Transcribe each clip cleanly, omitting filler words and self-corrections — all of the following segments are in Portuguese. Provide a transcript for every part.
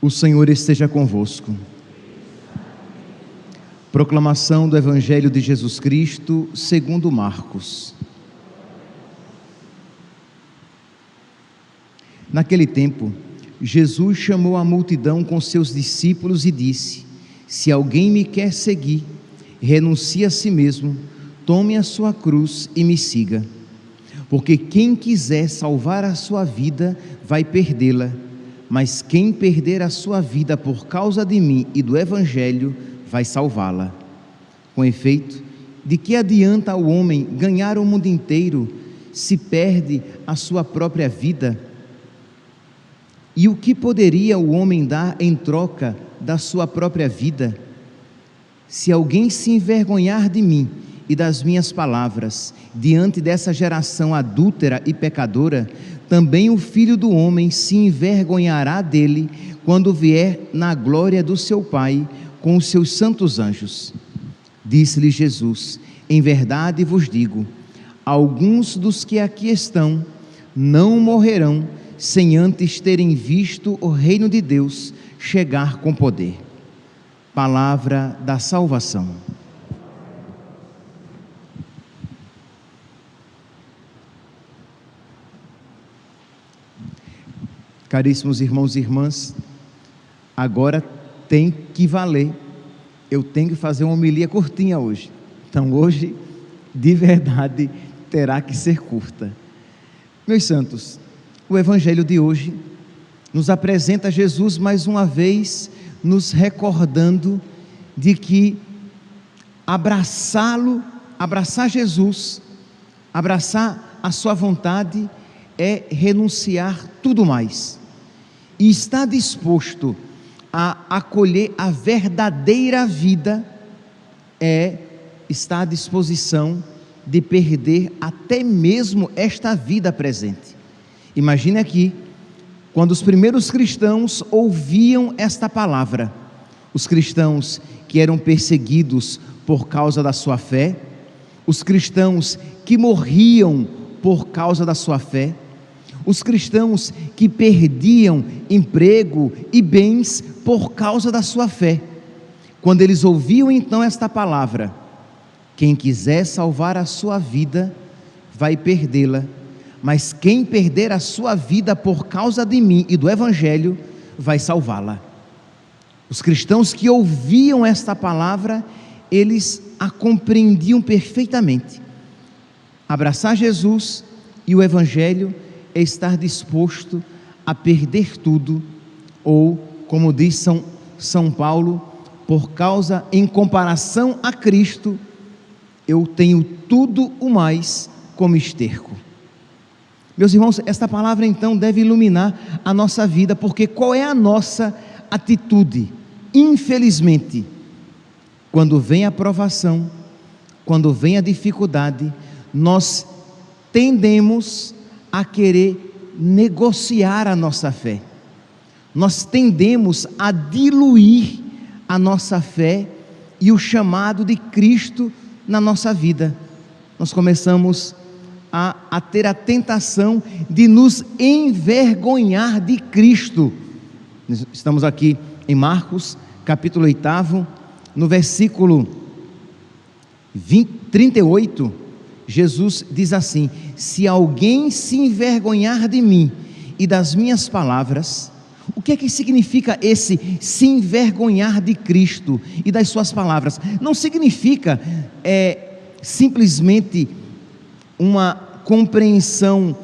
O Senhor esteja convosco. Proclamação do Evangelho de Jesus Cristo segundo Marcos. Naquele tempo, Jesus chamou a multidão com seus discípulos e disse: Se alguém me quer seguir, renuncie a si mesmo, tome a sua cruz e me siga. Porque quem quiser salvar a sua vida, vai perdê-la. Mas quem perder a sua vida por causa de mim e do Evangelho, vai salvá-la. Com efeito, de que adianta ao homem ganhar o mundo inteiro, se perde a sua própria vida? E o que poderia o homem dar em troca da sua própria vida? Se alguém se envergonhar de mim e das minhas palavras, diante dessa geração adúltera e pecadora, também o Filho do Homem se envergonhará dele, quando vier na glória do seu Pai, com os seus santos anjos. Disse-lhe Jesus: Em verdade vos digo, alguns dos que aqui estão não morrerão, sem antes terem visto o reino de Deus chegar com poder. Palavra da salvação. Caríssimos irmãos e irmãs, agora tem que valer. Eu tenho que fazer uma homilia curtinha hoje. Então hoje, de verdade, terá que ser curta. Meus santos, o Evangelho de hoje nos apresenta Jesus mais uma vez, nos recordando de que abraçar Jesus, abraçar a sua vontade, é renunciar tudo mais. E estar disposto a acolher a verdadeira vida é estar à disposição de perder até mesmo esta vida presente. Imagine aqui, quando os primeiros cristãos ouviam esta palavra, os cristãos que eram perseguidos por causa da sua fé, os cristãos que morriam por causa da sua fé, os cristãos que perdiam emprego e bens por causa da sua fé. Quando eles ouviam então esta palavra: quem quiser salvar a sua vida, vai perdê-la, mas quem perder a sua vida por causa de mim e do Evangelho, vai salvá-la. Os cristãos que ouviam esta palavra, eles a compreendiam perfeitamente. Abraçar Jesus e o Evangelho é estar disposto a perder tudo, ou, como diz São Paulo, por causa, em comparação a Cristo, eu tenho tudo o mais como esterco. Meus irmãos, esta palavra então deve iluminar a nossa vida, porque qual é a nossa atitude? Infelizmente, quando vem a provação, quando vem a dificuldade, nós tendemos a querer negociar a nossa fé. Nós tendemos a diluir a nossa fé e o chamado de Cristo na nossa vida. Nós começamos a ter a tentação de nos envergonhar de Cristo. Estamos aqui em Marcos, capítulo 8, no versículo 38, Jesus diz assim: se alguém se envergonhar de mim e das minhas palavras. O que é que significa esse se envergonhar de Cristo e das suas palavras? Não significa simplesmente uma compreensão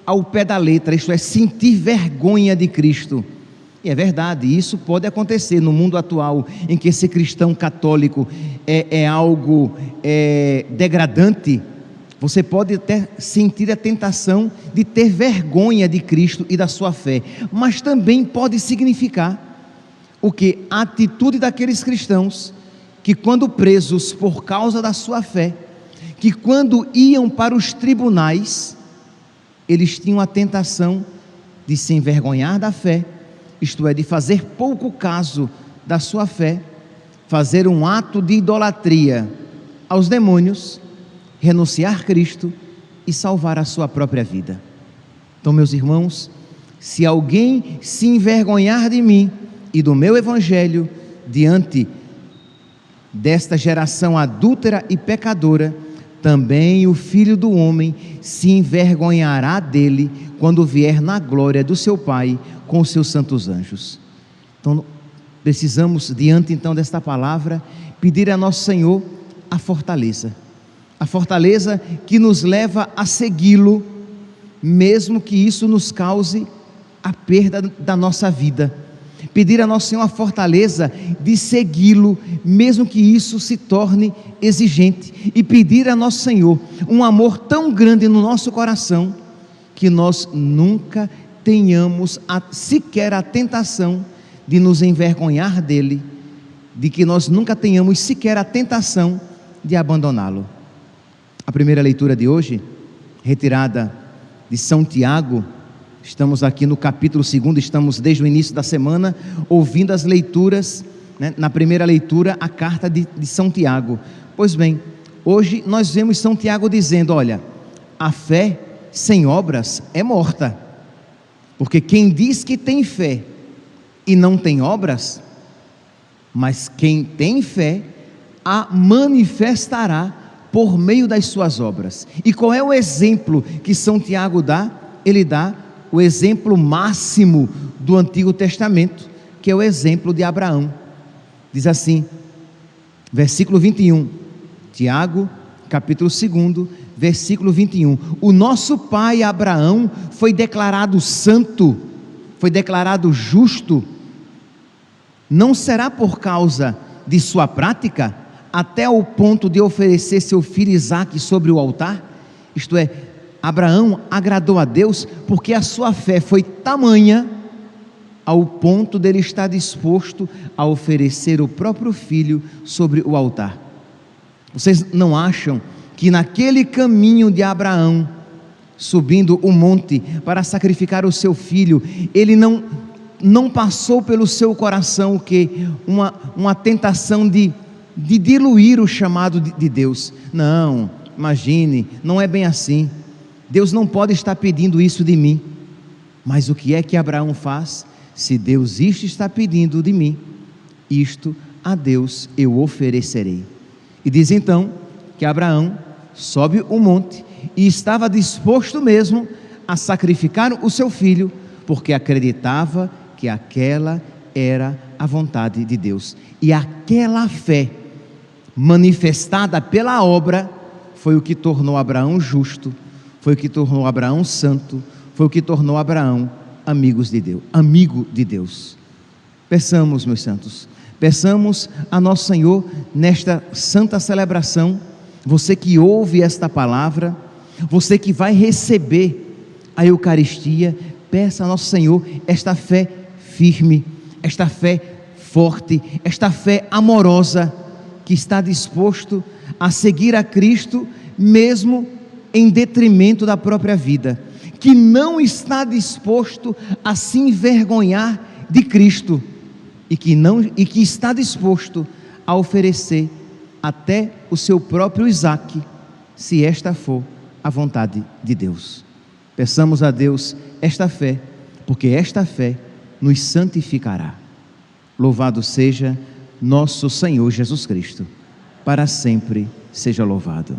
ao pé da letra, isto é, sentir vergonha de Cristo. E é verdade, isso pode acontecer no mundo atual, em que esse cristão católico é algo degradante. Você pode até sentir a tentação de ter vergonha de Cristo e da sua fé, mas também pode significar o que? A atitude daqueles cristãos que, quando presos por causa da sua fé, que quando iam para os tribunais, eles tinham a tentação de se envergonhar da fé, isto é, de fazer pouco caso da sua fé, fazer um ato de idolatria aos demônios, renunciar a Cristo e salvar a sua própria vida. Então, meus irmãos, se alguém se envergonhar de mim e do meu evangelho diante desta geração adúltera e pecadora, também o Filho do Homem se envergonhará dele quando vier na glória do seu Pai com os seus santos anjos. Então, precisamos, diante então desta palavra, pedir a nosso Senhor a fortaleza que nos leva a segui-lo, mesmo que isso nos cause a perda da nossa vida. Pedir a nosso Senhor a fortaleza de segui-lo, mesmo que isso se torne exigente, e pedir a nosso Senhor um amor tão grande no nosso coração, que nós nunca tenhamos sequer a tentação de nos envergonhar dele, de que nós nunca tenhamos sequer a tentação de abandoná-lo. A primeira leitura de hoje, retirada de São Tiago, estamos aqui no capítulo 2, estamos desde o início da semana ouvindo as leituras, né? Na primeira leitura, a carta de São Tiago. Pois bem, hoje nós vemos São Tiago dizendo: olha, a fé sem obras é morta, porque quem diz que tem fé e não tem obras, mas quem tem fé a manifestará por meio das suas obras. E qual é o exemplo que São Tiago dá? Ele dá o exemplo máximo do Antigo Testamento, que é o exemplo de Abraão. Diz assim, versículo 21, Tiago, capítulo 2, versículo 21, o nosso pai Abraão foi declarado santo, foi declarado justo, não será por causa de sua prática, até o ponto de oferecer seu filho Isaque sobre o altar? Isto é, Abraão agradou a Deus porque a sua fé foi tamanha ao ponto dele estar disposto a oferecer o próprio filho sobre o altar. Vocês não acham que naquele caminho de Abraão, subindo o monte para sacrificar o seu filho, ele não passou pelo seu coração o que? Uma tentação de diluir o chamado de Deus? Não, imagine, não é bem assim. Deus não pode estar pedindo isso de mim. Mas o que é que Abraão faz? Se Deus isto está pedindo de mim, isto a Deus eu oferecerei. E diz então que Abraão sobe o monte e estava disposto mesmo a sacrificar o seu filho, porque acreditava que aquela era a vontade de Deus. E aquela fé manifestada pela obra foi o que tornou Abraão justo, foi o que tornou Abraão santo, foi o que tornou Abraão amigo de Deus. Peçamos, meus santos, peçamos a nosso Senhor nesta santa celebração, você que ouve esta palavra, você que vai receber a Eucaristia, peça a nosso Senhor esta fé firme, esta fé forte, esta fé amorosa, que está disposto a seguir a Cristo, mesmo em detrimento da própria vida, que não está disposto a se envergonhar de Cristo, e que está disposto a oferecer até o seu próprio Isaque, se esta for a vontade de Deus. Peçamos a Deus esta fé, porque esta fé nos santificará. Louvado seja nosso Senhor Jesus Cristo, para sempre seja louvado.